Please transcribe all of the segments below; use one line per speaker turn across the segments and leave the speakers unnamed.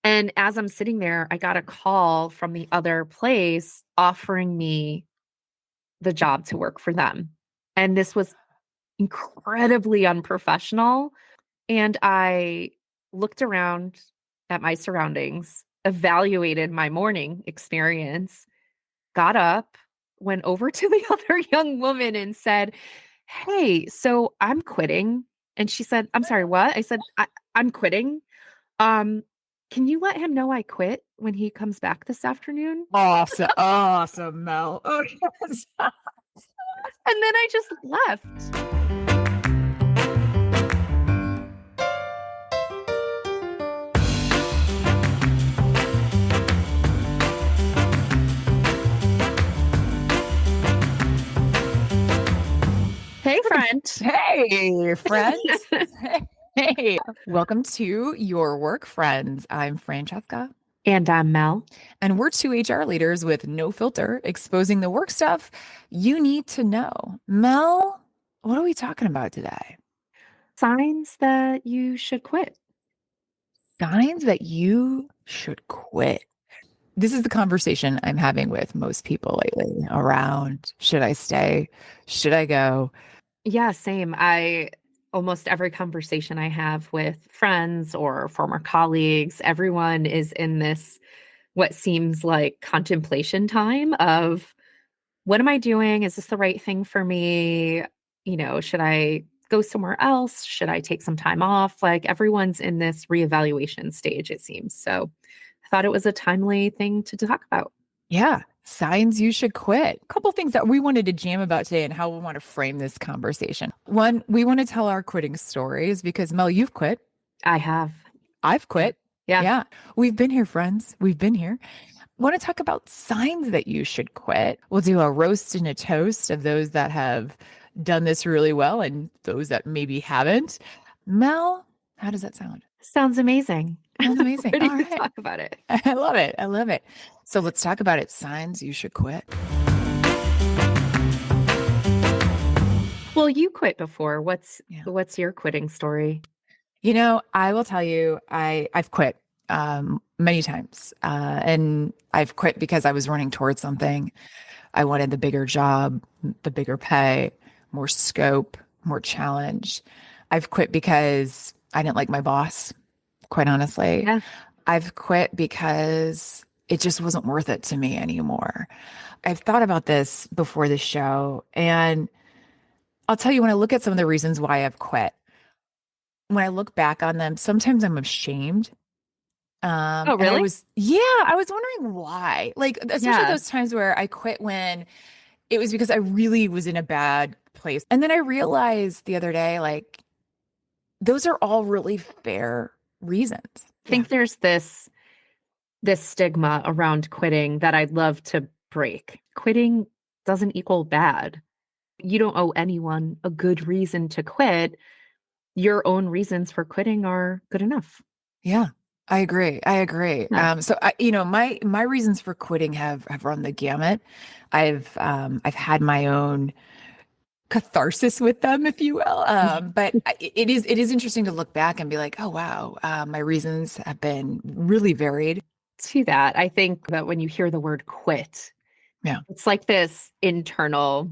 And as I'm sitting there, I got a call from the other place offering me the job to work for them. And this was incredibly unprofessional. And I looked around at my surroundings, evaluated my morning experience, got up, went over to the other young woman and said, "Hey, so I'm quitting." And she said, "I'm sorry, what?" I said, I'm quitting. Um, can you let him know I quit when he comes back this afternoon?"
Awesome. Awesome, Mel. Okay.
And then I just left. Hey, friend.
Hey, friends. Hey, welcome to Your Work Friends. I'm Francesca,
And I'm Mel.
and we're two HR leaders with no filter, exposing the work stuff you need to know. Mel, what are we talking about today?
Signs that you should quit.
Signs that you should quit. This is the conversation I'm having with most people lately around should I stay? Should I go?
Yeah, same. Almost every conversation I have with friends or former colleagues, everyone is in this what seems like contemplation time of what am I doing? Is this the right thing for me? Should I go somewhere else? Should I take some time off? Like everyone's in this reevaluation stage, it seems. So I thought it was a timely thing to talk about.
Yeah, signs you should quit. A couple things that we wanted to jam about today and how we want to frame this conversation. One, we want to tell our quitting stories because Mel, you've quit.
I have.
I've
Yeah.
quit.
Yeah.
Yeah, we've been here, friends. We've been here. Want to talk about signs that you should quit. We'll do a roast and a toast of those that have done this really well and those that maybe haven't. Mel, how does that sound?
Sounds amazing.
Sounds amazing.
Ready
All
to
right.
talk about it.
I love it. I love it. So let's talk about it. Signs you should quit.
Well, you quit before. What's
Yeah.
what's your quitting story?
I will tell you, I've quit many times, and I've quit because I was running towards something. I wanted the bigger job, the bigger pay, more scope, more challenge. I've quit because I didn't like my boss, quite honestly.
Yeah.
I've quit because it just wasn't worth it to me anymore. I've thought about this before the show, and I'll tell you when I look at some of the reasons why I've quit, when I look back on them, sometimes I'm ashamed.
Oh,
And
really?
I was wondering why. Like, especially
Yeah.
those times where I quit when it was because I really was in a bad place. And then I realized the other day, like, those are all really fair reasons.
I
Yeah.
think there's this stigma around quitting that I'd love to break. Quitting doesn't equal bad. You don't owe anyone a good reason to quit. Your own reasons for quitting are good enough.
Yeah. I agree. I agree.
Yeah.
My reasons for quitting have run the gamut. I've had my own catharsis with them, if you will. But it is interesting to look back and be like, oh wow, my reasons have been really varied.
To that, I think that when you hear the word quit,
Yeah,
it's like this internal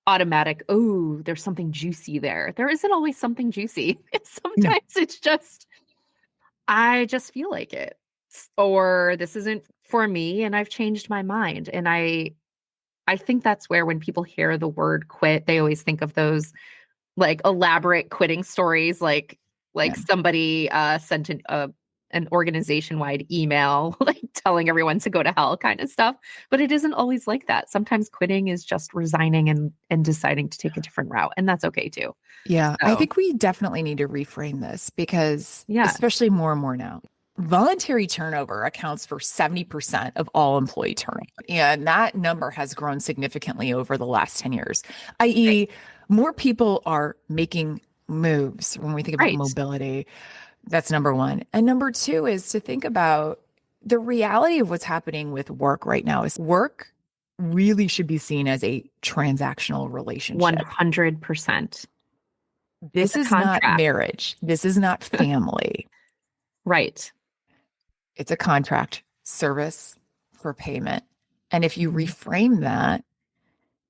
automatic, oh, there's something juicy there. There isn't always something juicy.
no,
Sometimes it's just, I just feel like it. Or this isn't for me and I've changed my mind. And I think that's where when people hear the word quit, they always think of those like elaborate quitting stories, like
yeah,
somebody sent an organization wide email like telling everyone to go to hell kind of stuff. But it isn't always like that. Sometimes quitting is just resigning and deciding to take a different route, and that's okay too.
yeah. I
So
think we definitely need to reframe this because,
yeah,
especially more and more now, voluntary turnover accounts for 70% of all employee turnover. And that number has grown significantly over the last 10 years,
right,
i.e., more people are making moves when we think about
right.
mobility. That's number one. And number two is to think about the reality of what's happening with work right now is work really should be seen as a transactional relationship.
100%. It's
This
a
is not
contract.
marriage. This is not family.
Right.
It's a contract service for payment. And if you
Mhm.
reframe that,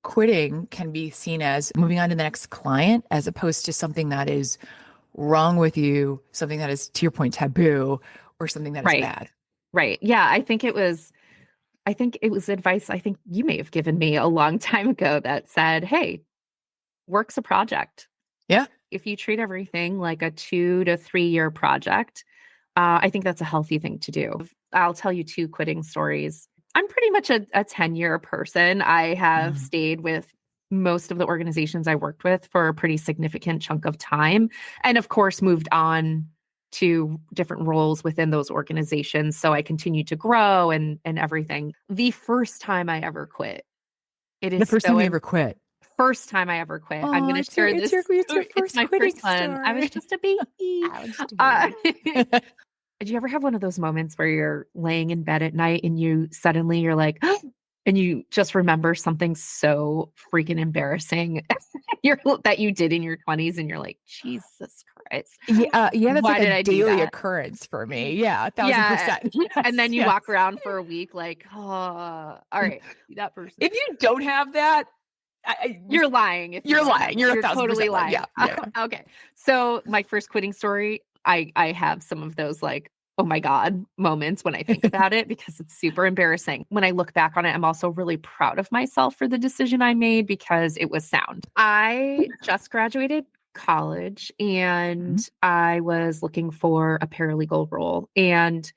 quitting can be seen as moving on to the next client as opposed to something that is wrong with you, something that is, to your point, taboo, or something that is
Right.
bad.
Right. Yeah, I think it was advice I think you may have given me a long time ago that said, "Hey, work's a project.
Yeah.
If you treat everything like a 2 to 3-year project, I think that's a healthy thing to do." I'll tell you 2 quitting stories. I'm pretty much a tenure person. I have
Mm.
stayed with most of the organizations I worked with for a pretty significant chunk of time, and of course, moved on to different roles within those organizations, so I continued to grow and everything. The first time I ever quit, it
The
is
first
so
time you ever quit.
first time I ever quit. I'm
Oh,
gonna
it's your
share
it's
this
your it's your
story. It's
first
my
quitting
first one. I was
story.
just a baby.
I was just a
Uh,
baby.
did you ever have one of those moments where you're laying in bed at night and you're like, and you just remember something so freaking embarrassing that you did in your 20s and you're like, Jesus Christ,
Yeah, that's like
why
a
did I do
daily
that?
occurrence for me. Yeah,
Yeah.
1,000%.
And
Yes,
then you
yes.
walk around for a week like, oh, all right, that person.
If you don't have that,
You're lying if you
you're
don't have
lying.
that.
You're
You're totally
1,000% lying.
lying.
Yeah, yeah, yeah.
Okay. So my first quitting story, I have some of those like, oh my God moments when I think about it because it's super embarrassing. When I look back on it, I'm also really proud of myself for the decision I made because it was sound. I just graduated college and
Mhm.
I was looking for a paralegal role. And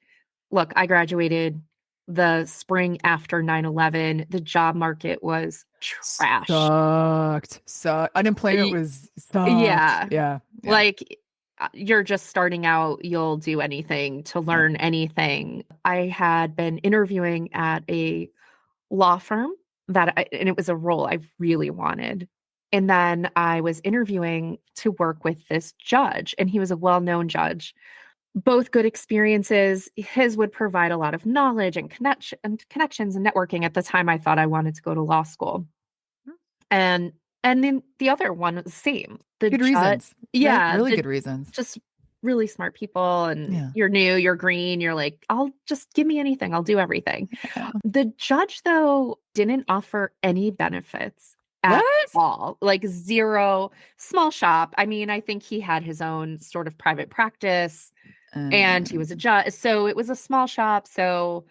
look, I graduated the spring after 9/11. The job market was trash.
Sucked. Unemployment
Y
was sucked.
yeah,
Yeah, yeah,
like, you're just starting out, you'll do anything to
yeah.
learn anything. I had been interviewing at a law firm and it was a role I really wanted, and then I was interviewing to work with this judge, and he was a well-known judge. Both good experiences. His would provide a lot of knowledge and connections and networking. At the time, I thought I wanted to go to law school. And and then the other one was the same. The
Good
judge
reasons, right?
yeah,
Really
the
good reasons.
just really smart people, and
Yeah.
you're new, you're green, you're like, "I'll just give me anything, I'll do everything."
Yeah.
The judge, though, didn't offer any benefits at
What?
all, like 0. Small shop. I mean, I think he had his own sort of private practice, and he was a
Um,
judge, so it was a small shop, so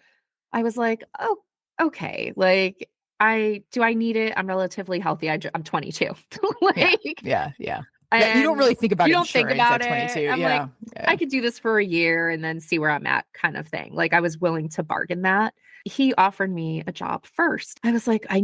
I was like, "Oh, okay, like, I need it? I'm relatively healthy, I'm 22."
yeah,
Like,
yeah, yeah. Yeah, you don't
and
really think about
you don't think
insurance
about
at
it.
22.
I'm like,
Yeah,
"I
yeah.
could do this for a year and then see where I'm at," kind of thing. Like, I was willing to bargain that. He offered me a job first. I was like, I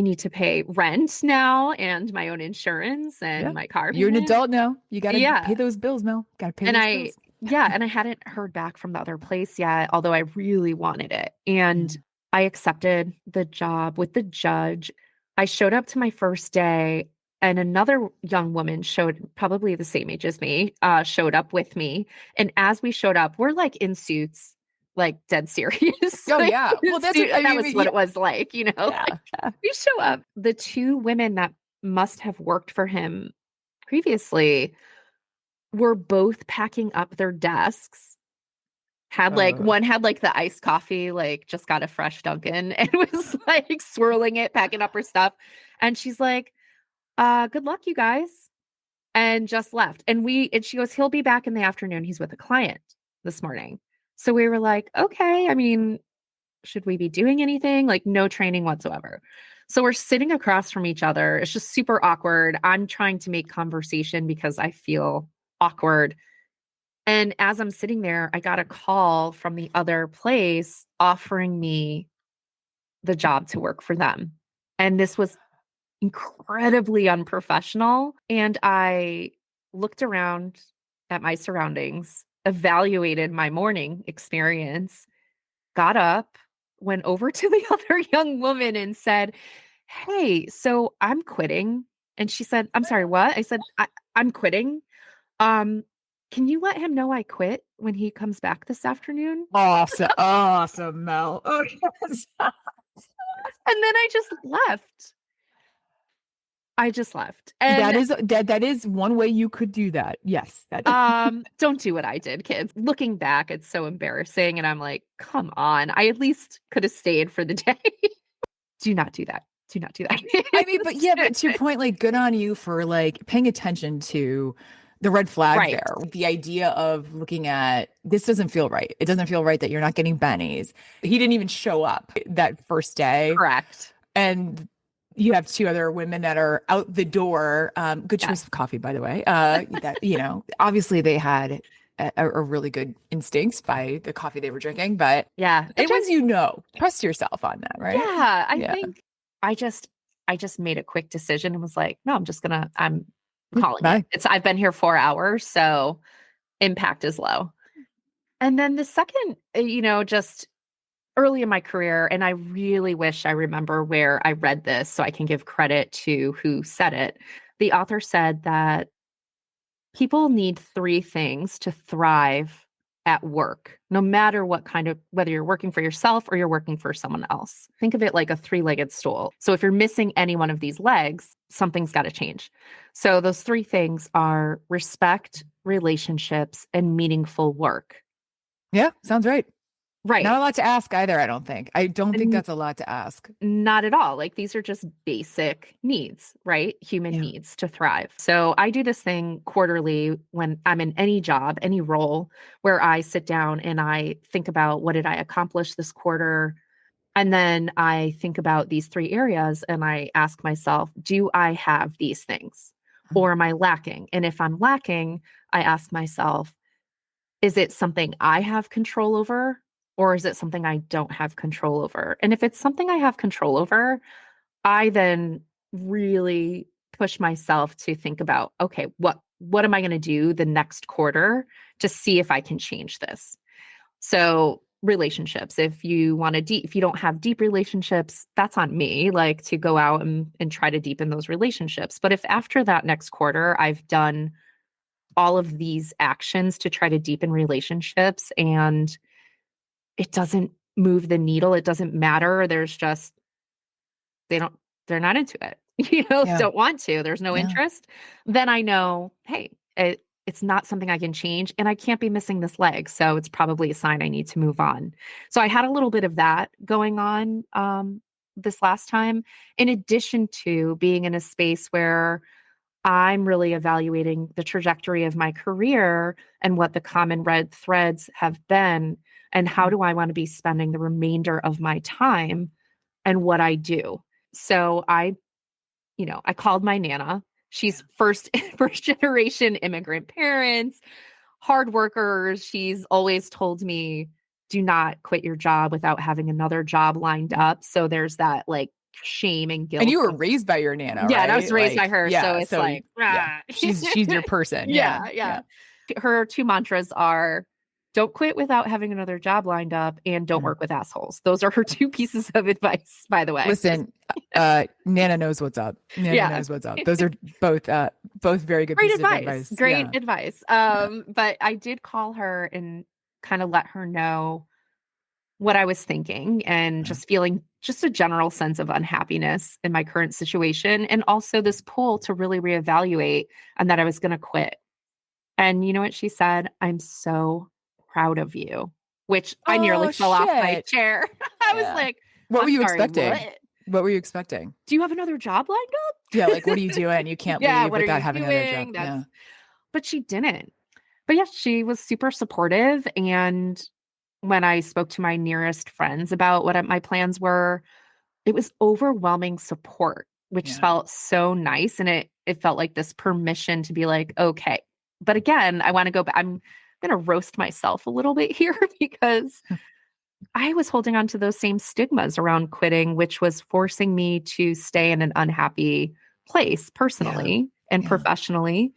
need to pay rent now and my own insurance
Yeah.
and my car
You're an
payment."
adult now. You gotta pay
Yeah.
those bills, Mel. Gotta pay
And
those
I
bills.
yeah, and I hadn't heard back from the other place yet, although I really wanted it. And
Yeah.
I accepted the job with the judge. I showed up to my first day, and another young woman showed probably the same age as me, showed up with me. And as we showed up, we're like in suits, like dead serious.
Oh,
Like,
yeah. Well, that's what I
that was
mean.
what
Yeah.
it was like,
Yeah.
like we show up. The two women that must have worked for him previously were both packing up their desks, had, like
Uh,
one had, like, the iced coffee, like, just got a fresh Dunkin' and was, like, swirling it, packing up her stuff, and she's like, good luck, you guys," and just left, and she goes, "He'll be back in the afternoon, he's with a client this morning." So we were like, "Okay, I mean, should we be doing anything?" Like, no training whatsoever. So we're sitting across from each other, it's just super awkward, I'm trying to make conversation because I feel awkward. And as I'm sitting there, I got a call from the other place offering me the job to work for them. And this was incredibly unprofessional. And I looked around at my surroundings, evaluated my morning experience, got up, went over to the other young woman and said, "Hey, so I'm quitting." And she said, "I'm sorry, what?" I said, I'm quitting. Um, can you let him know I quit when he comes back this afternoon?"
awesome. Awesome, Mel. Oh, yes.
And then I just left. I just left. And
That is one way you could do that. Yes. That
don't do what I did, kids. Looking back, it's so embarrassing. And I'm like, come on. I at least could have stayed for the day. Do not do that. Do not do that.
I mean, but yeah, but to your point, like good on you for like paying attention to the red flag
Right.
there. The idea of looking at this doesn't feel right. It doesn't feel right that you're not getting bennies. He didn't even show up that first day.
Correct.
And you have two other women that are out the door. Good choice of coffee, by the way. That, you know, obviously they had a really good instincts by the coffee they were drinking, but
yeah,
sometimes you know, trust yourself on that, right?
Yeah, I think I just made a quick decision and was like, no, I'm calling
Bye.
it. I've been here 4 hours, so impact is low. And then the second, just early in my career, and I really wish I remember where I read this so I can give credit to who said it. The author said that people need three things to thrive at work, no matter what kind of, whether you're working for yourself or you're working for someone else. Think of it like a three-legged stool. So if you're missing any one of these legs, something's got to change. So those three things are respect, relationships, and meaningful work.
Yeah, sounds right.
Right.
Not a lot to ask either, I don't think. I don't think that's a lot to ask.
Not at all. Like these are just basic needs, right? Human needs to thrive. So I do this thing quarterly when I'm in any job, any role, where I sit down and I think about what did I accomplish this quarter? And then I think about these three areas and I ask myself, do I have these things or am I lacking? And if I'm lacking, I ask myself, is it something I have control over? Or is it something I don't have control over? And if it's something I have control over, I then really push myself to think about, okay, what am I going to do the next quarter to see if I can change this? So relationships, if you don't have deep relationships, that's on me, like to go out and try to deepen those relationships. But if after that next quarter, I've done all of these actions to try to deepen relationships and it doesn't move the needle. It doesn't matter. They're not into it, don't want to. There's no interest. Then I know, hey, it's not something I can change and I can't be missing this leg. So it's probably a sign I need to move on. So I had a little bit of that going on this last time, in addition to being in a space where I'm really evaluating the trajectory of my career and what the common red threads have been and how do I want to be spending the remainder of my time and what I do. So I called my Nana. She's first generation immigrant parents, hard workers. She's always told me, do not quit your job without having another job lined up. So there's that like shame and guilt.
And you were raised by your Nana,
yeah,
right?
and I was raised
like,
by her. So it's like,
she's your person.
Yeah. Her two mantras are don't quit without having another job lined up and don't work with assholes. Those are her two pieces of advice, by the way.
Listen, Nana knows what's up. Nana knows what's up. Those are both very good pieces of advice.
Great advice. But I did call her and kind of let her know what I was thinking and just feeling just a general sense of unhappiness in my current situation. And also this pull to really reevaluate and that I was going to quit. And you know what she said? I'm so proud of you, which I nearly fell off my chair. I was like,
what were you expecting? What were you expecting?
Do you have another job lined up?
Yeah. Like, what are you doing? You can't leave without having another job.
But she didn't. But yes, she was super supportive. And when I spoke to my nearest friends about what my plans were, it was overwhelming support, which felt so nice. And it felt like this permission to be like, okay. But again, I want to go back. I'm going to roast myself a little bit here because I was holding on to those same stigmas around quitting, which was forcing me to stay in an unhappy place personally and professionally.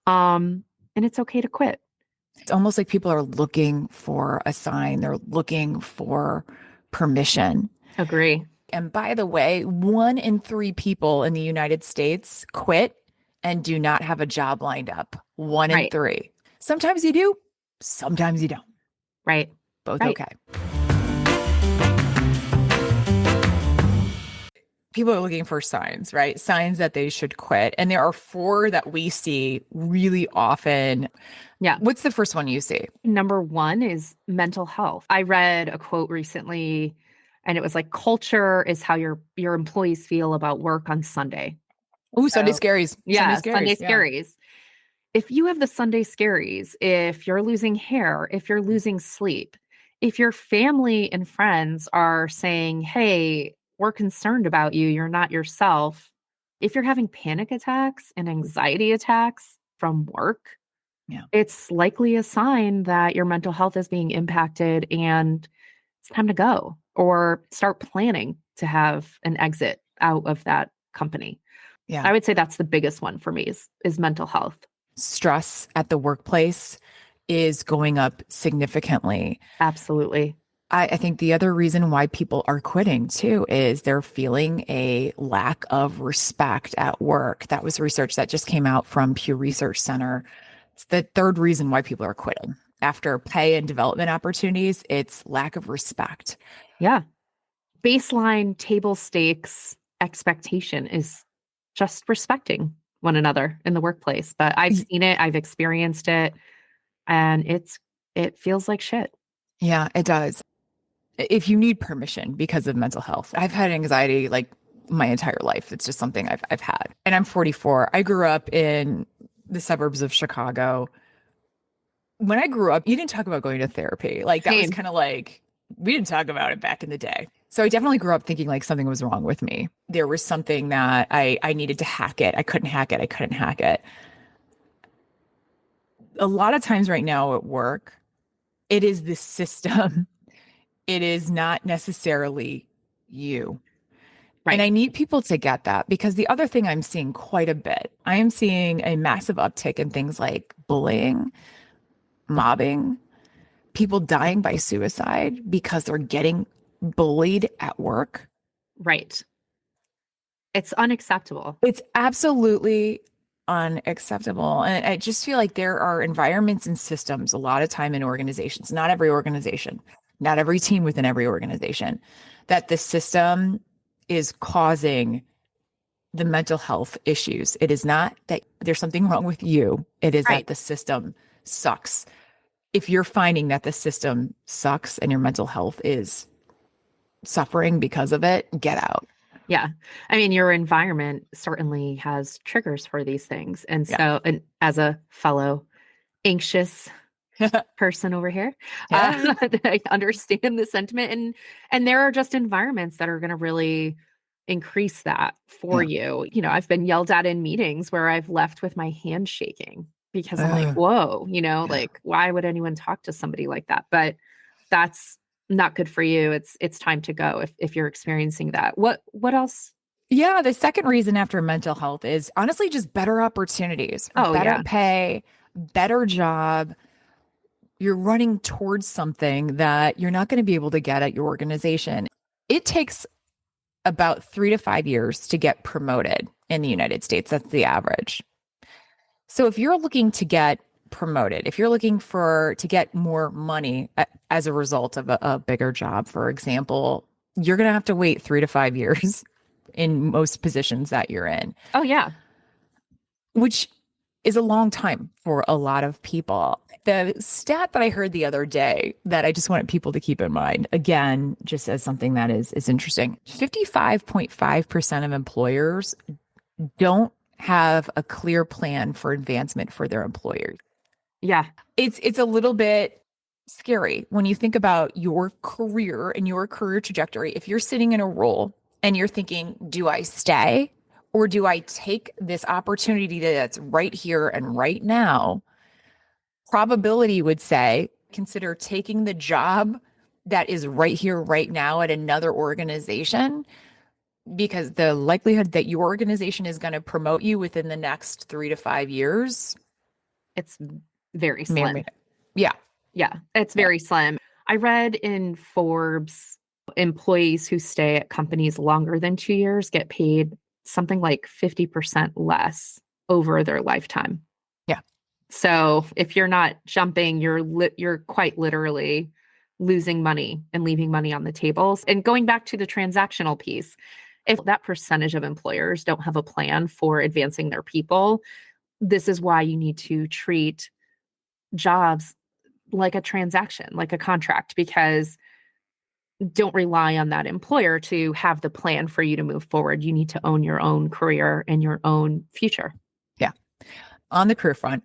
And it's okay to quit.
It's almost like people are looking for a sign. They're looking for permission.
Agree.
And by the way, 1 in 3 people in the United States quit and do not have a job lined up. 1 in 3. Sometimes you do, sometimes you don't.
Right.
Both okay. people are looking for signs, right? Signs that they should quit. And there are four that we see really often.
Yeah.
What's the first one you see?
Number one is mental health. I read a quote recently and it was like culture is how your employees feel about work on Sunday.
Oh, Sunday
So
scaries. Sunday
yeah, Sunday
scaries. Yeah.
scaries. If you have the Sunday scaries, if you're losing hair, if you're losing sleep, if your family and friends are saying, hey, we're concerned about you, you're not yourself, if you're having panic attacks and anxiety attacks from work,
Yeah.
it's likely a sign that your mental health is being impacted and it's time to go or start planning to have an exit out of that company.
Yeah.
I would say that's the biggest one for me is mental health.
Stress at the workplace is going up significantly.
Absolutely.
I think the other reason why people are quitting too is they're feeling a lack of respect at work. That was research that just came out from Pew Research Center. It's the third reason why people are quitting. After pay and development opportunities, it's lack of respect.
Yeah. Baseline table stakes expectation is just respecting one another in the workplace. But I've seen it, I've experienced it, and it feels like shit.
Yeah, it does. If you need permission because of mental health, I've had anxiety like my entire life. It's just something I've had. And I'm 44. I grew up in the suburbs of Chicago. When I grew up, you didn't talk about going to therapy. Like that was
Same.
kind of like we didn't talk about it back in the day. So I definitely grew up thinking like something was wrong with me. There was something that I needed to hack it. I couldn't hack it. I couldn't hack it. A lot of times right now at work, it is the system. It is not necessarily you. And
Right.
I need people to get that because the other thing I'm seeing quite a bit, I am seeing a massive uptick in things like bullying, mobbing, people dying by suicide because they're getting bullied at work.
Right. It's unacceptable.
It's absolutely unacceptable. And I just feel like there are environments and systems a lot of time in organizations, not every organization, not every team within every organization, that the system is causing the mental health issues. It is not that there's something wrong with you. It is
Right.
that the system sucks. If you're finding that the system sucks and your mental health is suffering because of it, get out.
Yeah. I mean, your environment certainly has triggers for these things. And
Yeah.
so, and as a fellow anxious person over here,
Yeah.
I understand the sentiment. And there are just environments that are going to really increase that for
Yeah.
you. You know, I've been yelled at in meetings where I've left with my hand shaking because I'm like,
Ugh.
whoa, you know,
Yeah.
like why would anyone talk to somebody like that? But that's not good for you. It's time to go if you're experiencing that. What else?
Yeah, the second reason after mental health is honestly just better opportunities,
Oh
better
yeah.
pay, better job. You're running towards something that you're not going to be able to get at your organization. It takes about 3 to 5 years to get promoted in the United States. That's the average. So if you're looking to get promoted, if you're looking for to get more money as a result of a bigger job, for example, you're going to have to wait 3 to 5 years in most positions that you're in,
Oh yeah.
which is a long time for a lot of people. The stat that I heard the other day that I just wanted people to keep in mind, again, just as something that is interesting, 55.5% of employers don't have a clear plan for advancement for their employers.
Yeah.
It's a little bit scary when you think about your career and your career trajectory. If you're sitting in a role and you're thinking, do I stay or do I take this opportunity that's right here and right now? Probability would say consider taking the job that is right here, right now at another organization, because the likelihood that your organization is going to promote you within the next 3 to 5 years
It's very
may or may
slim.
not. Yeah.
Yeah, it's
Yeah.
very slim. I read in Forbes, employees who stay at companies longer than 2 years get paid something like 50% less over their lifetime.
Yeah.
So, if you're not jumping, you're quite literally losing money and leaving money on the tables. And going back to the transactional piece, If that percentage of employers don't have a plan for advancing their people, this is why you need to treat jobs like a transaction, like a contract, because don't rely on that employer to have the plan for you to move forward. You need to own your own career and your own future.
Yeah. On the career front,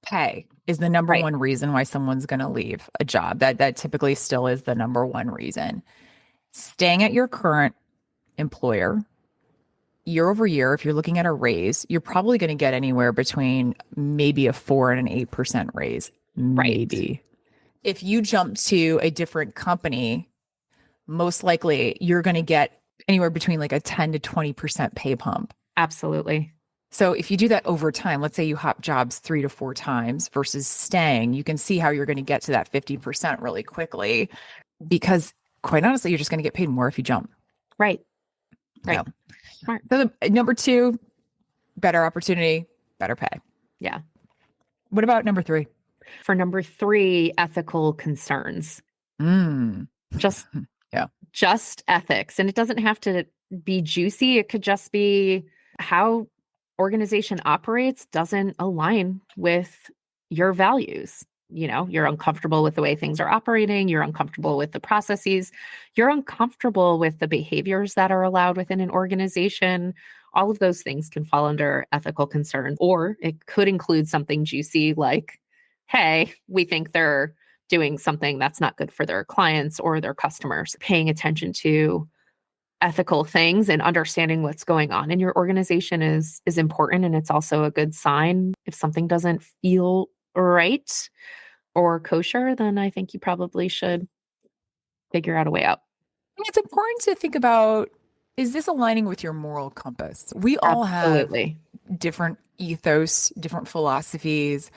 pay is the number
Right.
one reason why someone's going to leave a job. That typically still is the number one reason. Staying at your current employer year over year, if you're looking at a raise, you're probably going to get anywhere between maybe a 4 and an 8% raise.
Right.
Maybe. If you jump to a different company, most likely you're going to get anywhere between like a 10 to 20% pay bump.
Absolutely.
So if you do that over time, let's say you hop jobs 3 to 4 times versus staying, you can see how you're going to get to that 50% really quickly, because quite honestly, you're just going to get paid more if you jump.
Right. Right.
So,
Smart.
so number 2, better opportunity, better pay.
Yeah.
What about number 3?
For number 3, ethical concerns. Just
Yeah.
Just ethics. And it doesn't have to be juicy. It could just be how organization operates doesn't align with your values. You know, you're uncomfortable with the way things are operating. You're uncomfortable with the processes. You're uncomfortable with the behaviors that are allowed within an organization. All of those things can fall under ethical concerns, or it could include something juicy like, hey, we think they're doing something that's not good for their clients or their customers. Paying attention to ethical things and understanding what's going on in your organization is important, and it's also a good sign. If something doesn't feel right or kosher, then I think you probably should figure out a way out.
It's important to think about, is this aligning with your moral compass? We all have
Absolutely.
different ethos, different philosophies,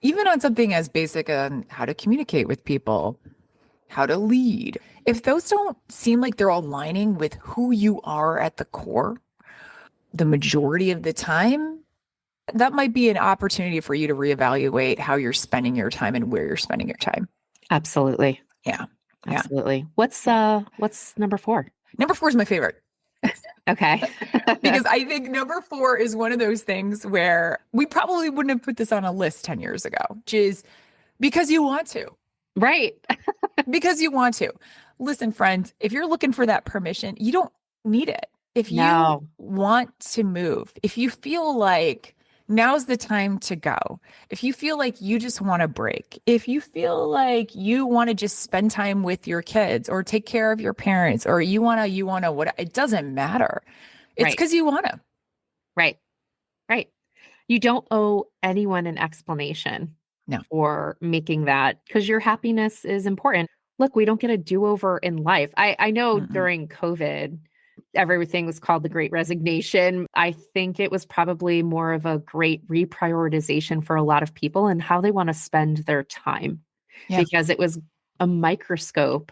even on something as basic as how to communicate with people, how to lead. If those don't seem like they're aligning with who you are at the core, the majority of the time, that might be an opportunity for you to reevaluate how you're spending your time and where you're spending your time.
Absolutely.
Yeah.
Absolutely. What's number 4?
Number 4 is my favorite.
Okay.
Because I think number 4 is one of those things where we probably wouldn't have put this on a list 10 years ago, which is because you want to.
Right.
Because you want to. Listen, friends, if you're looking for that permission, you don't need it. If you
No.
want to move, if you feel like now's the time to go, if you feel like you just want to break, if you feel like you want to just spend time with your kids or take care of your parents, or you want to, what, it doesn't matter. It's because you want to.
Right. Right. You don't owe anyone an explanation for making that, because your happiness is important. Look, we don't get a do-over in life. I know during COVID, everything was called the Great Resignation. I think it was probably more of a great reprioritization for a lot of people and how they want to spend their time, because it was a microscope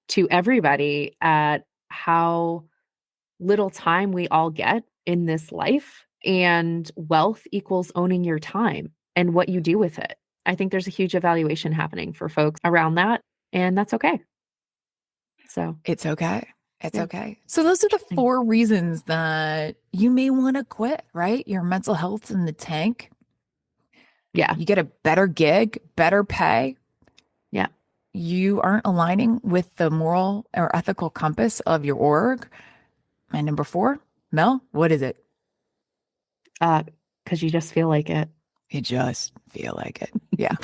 to everybody at how little time we all get in this life, and wealth equals owning your time and what you do with it. I think there's a huge evaluation happening for folks around that, and that's okay. So
it's okay. It's okay. So those are the 4 reasons that you may want to quit, right? Your mental health's in the tank.
Yeah.
You get a better gig, better pay.
Yeah.
You aren't aligning with the moral or ethical compass of your org. And number 4, Mel, what is it?
Because you just feel like it.
You just feel like it. Yeah.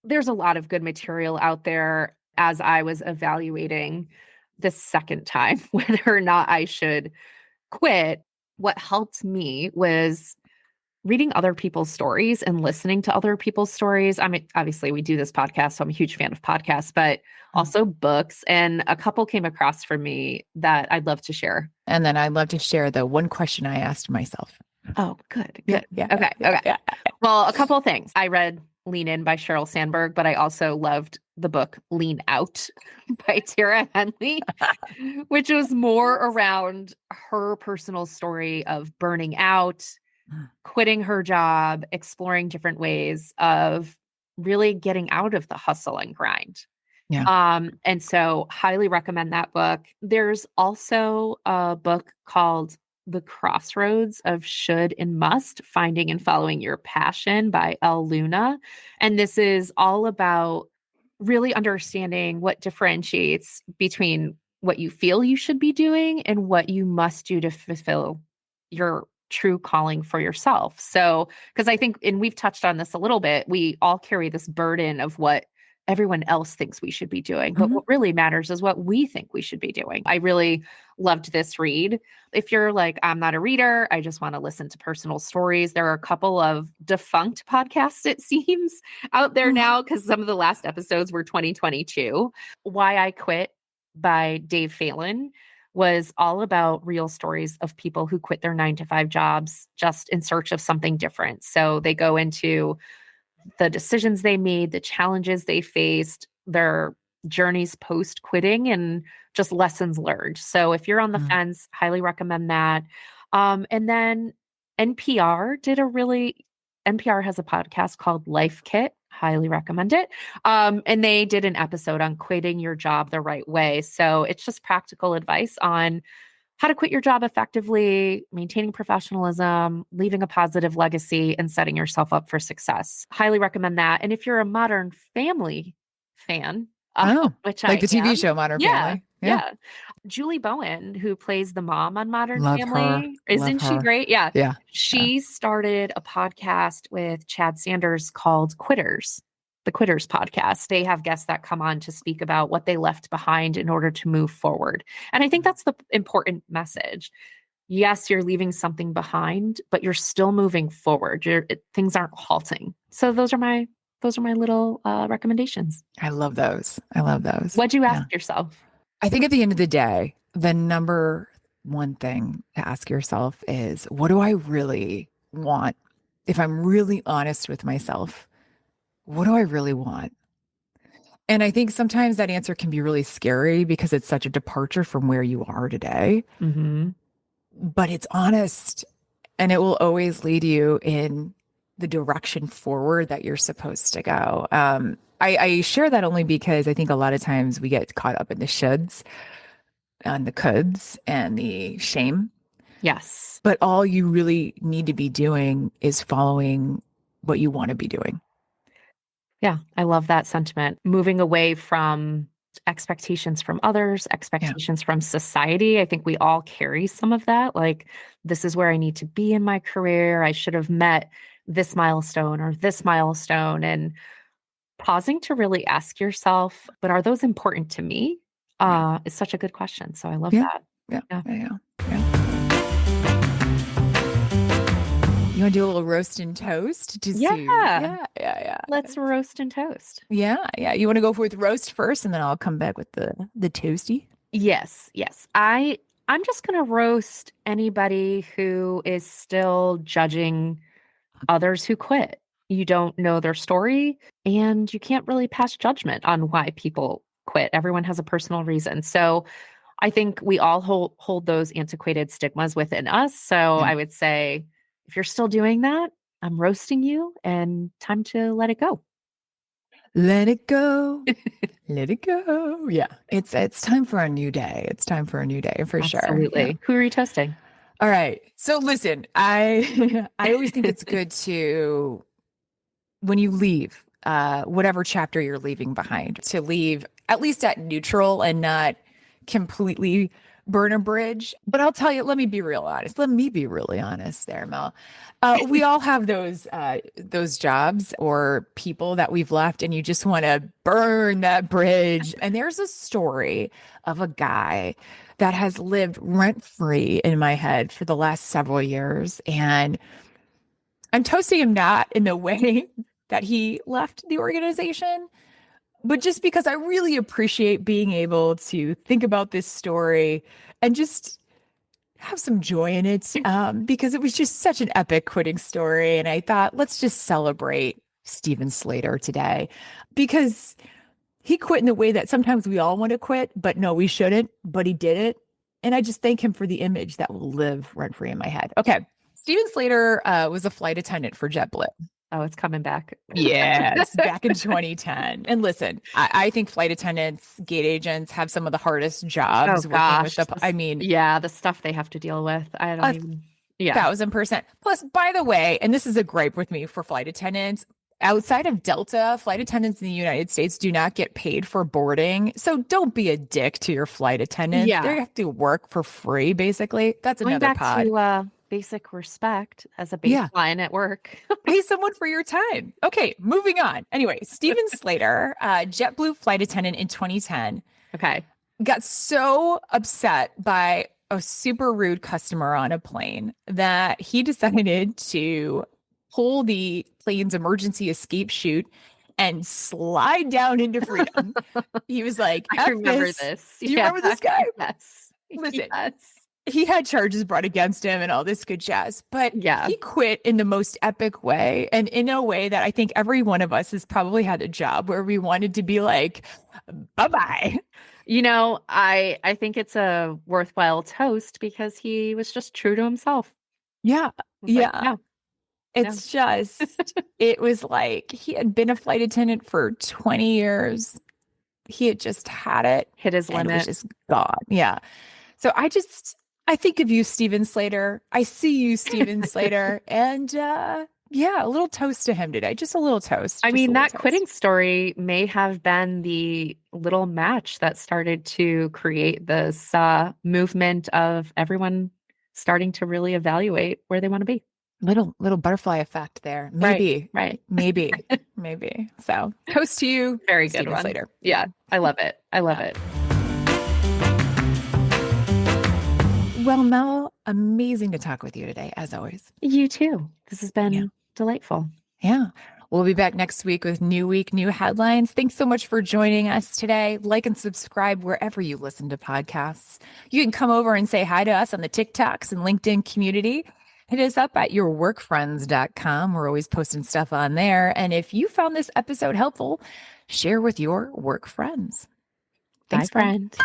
There's a lot of good material out there. As I was evaluating the second time whether or not I should quit, what helped me was reading other people's stories and listening to other people's stories. I mean, obviously we do this podcast, so I'm a huge fan of podcasts, but also books. And a couple came across for me that I'd love to share.
And then I'd love to share the one question I asked myself.
Oh, good.
Yeah.
Okay. Yeah. Well, a couple of things. I read Lean In by Sheryl Sandberg, but I also loved the book Lean Out by Tara Henley, which was more around her personal story of burning out, quitting her job, exploring different ways of really getting out of the hustle and grind.
Yeah.
And so highly recommend that book. There's also a book called The Crossroads of Should and Must: Finding and Following Your Passion by El Luna. And this is all about really understanding what differentiates between what you feel you should be doing and what you must do to fulfill your true calling for yourself. So, because I think, and we've touched on this a little bit, we all carry this burden of what everyone else thinks we should be doing. But
Mhm.
what really matters is what we think we should be doing. I really loved this read. If you're like, I'm not a reader, I just want to listen to personal stories, there are a couple of defunct podcasts, it seems, out there
Ooh.
now because some of the last episodes were 2022. Why I Quit by Dave Phelan was all about real stories of people who quit their 9 to 5 jobs just in search of something different. So they go into the decisions they made, the challenges they faced, their journeys post quitting, and just lessons learned. So if you're on the
Mm.
fence, highly recommend that. And then NPR did a really, NPR has a podcast called Life Kit. Highly recommend it. And they did an episode on quitting your job the right way. So it's just practical advice on how to quit your job effectively, maintaining professionalism, leaving a positive legacy, and setting yourself up for success. Highly recommend that. And if you're a Modern Family fan,
Oh,
which
like
I
the TV
am,
show Modern
yeah,
Family. Yeah.
yeah. Julie Bowen, who plays the mom on Modern
Love her.
Family,
Love
isn't she
her.
great? Yeah.
Yeah. Yeah.
She started a podcast with Chad Sanders called Quitters, the Quitters podcast. They have guests that come on to speak about what they left behind in order to move forward. And I think that's the important message. Yes, you're leaving something behind, but you're still moving forward. Things aren't halting. So those are my little recommendations.
I love those. I love those.
What'd you
Yeah.
ask yourself?
I think at the end of the day, the number one thing to ask yourself is, what do I really want? If I'm really honest with myself, what do I really want? And I think sometimes that answer can be really scary because it's such a departure from where you are today,
Hmm.
but it's honest and it will always lead you in the direction forward that you're supposed to go. I share that only because I think a lot of times we get caught up in the shoulds and the coulds and the shame.
Yes.
But all you really need to be doing is following what you want to be doing.
Yeah, I love that sentiment. Moving away from expectations from others,
Yeah.
expectations from society. I think we all carry some of that. Like, this is where I need to be in my career. I should have met this milestone or this milestone. And pausing to really ask yourself, but are those important to me?
Yeah.
Is such a good question. So I love
Yeah.
that.
Yeah.
Yeah.
Yeah. Yeah. You want to do a little roast and toast to see?
Yeah.
Yeah. Yeah. Yeah.
Let's roast and toast.
Yeah. Yeah. You want to go with roast first and then I'll come back with the toasty?
Yes, yes. I'm just going to roast anybody who is still judging others who quit. You don't know their story and you can't really pass judgment on why people quit. Everyone has a personal reason. So I think we all hold those antiquated stigmas within us. So
Yeah.
I would say if you're still doing that, I'm roasting you and time to let it go.
Let it go. Let it go. Yeah. It's time for a new day. It's time for a new day for sure. Yeah.
Absolutely. Who are you toasting?
All right. So listen, I I always think it's good to when you leave, whatever chapter you're leaving behind, to leave at least at neutral and not completely burn a bridge. But I'll tell you, let me be real honest. Let me be really honest there, Mel. We all have those jobs or people that we've left, and you just want to burn that bridge. And there's a story of a guy that has lived rent free in my head for the last several years, and I'm toasting him not in the way that he left the organization, but just because I really appreciate being able to think about this story and just have some joy in it, because it was just such an epic quitting story. And I thought, let's just celebrate Steven Slater today because he quit in the way that sometimes we all want to quit, but no, we shouldn't, but he did it. And I just thank him for the image that will live rent free in my head. Okay. Steven Slater was a flight attendant for JetBlue.
Oh, it's coming back.
Yes, back in 2010. And listen, I think flight attendants, gate agents have some of the hardest
Oh
jobs working with
gosh.
the, I mean,
Yeah, the stuff they have to deal with. I don't
a
even. Yeah.
1000%. Plus, by the way, and this is a gripe with me for flight attendants, outside of Delta, flight attendants in the United States do not get paid for boarding. So don't be a dick to your flight attendants. They
Yeah.
have to work for free, basically. That's
Going
another
back
pod.
to basic respect as a
Yeah.
baseline at work.
Pay someone for your time. Okay, moving on. Anyway, Steven Slater, JetBlue flight attendant in 2010,
Okay.
got so upset by a super rude customer on a plane that he decided to pull the plane's emergency escape chute and slide down into freedom. He was like,
I
F
remember
this.
this.
Do you
Yeah.
remember this guy?
Yes.
Listen,
Yes.
he had charges brought against him and all this good jazz, but
Yeah.
he quit in the most epic way and in a way that I think every one of us has probably had a job where we wanted to be like, bye-bye.
I think it's a worthwhile toast because he was just true to himself.
Yeah.
Was like,
Yeah.
no.
It's just, it was like he had been a flight attendant for 20 years. He had just had it.
Hit his
and it was
limit.
just gone. Yeah. So I think of you, Steven Slater. I see you, Steven Slater. And yeah, a little toast to him today. Just a little toast.
I
Just a
mean,
little
that
toast.
quitting story may have been the little match that started to create this movement of everyone starting to really evaluate where they want to be.
Little butterfly effect there. Maybe.
Right.
Maybe. Maybe. So toast to you.
Very good
Steven
one.
Slater.
Yeah. I love it. I love it.
Well, Mel, amazing to talk with you today, as always.
You too. This has been delightful.
Yeah. We'll be back next week with new week, new headlines. Thanks so much for joining us today. Like and subscribe wherever you listen to podcasts. You can come over and say hi to us on the TikToks and LinkedIn community. Hit us up at yourworkfriends.com. We're always posting stuff on there. And if you found this episode helpful, share with your work friends. Thanks,
Bye, friend.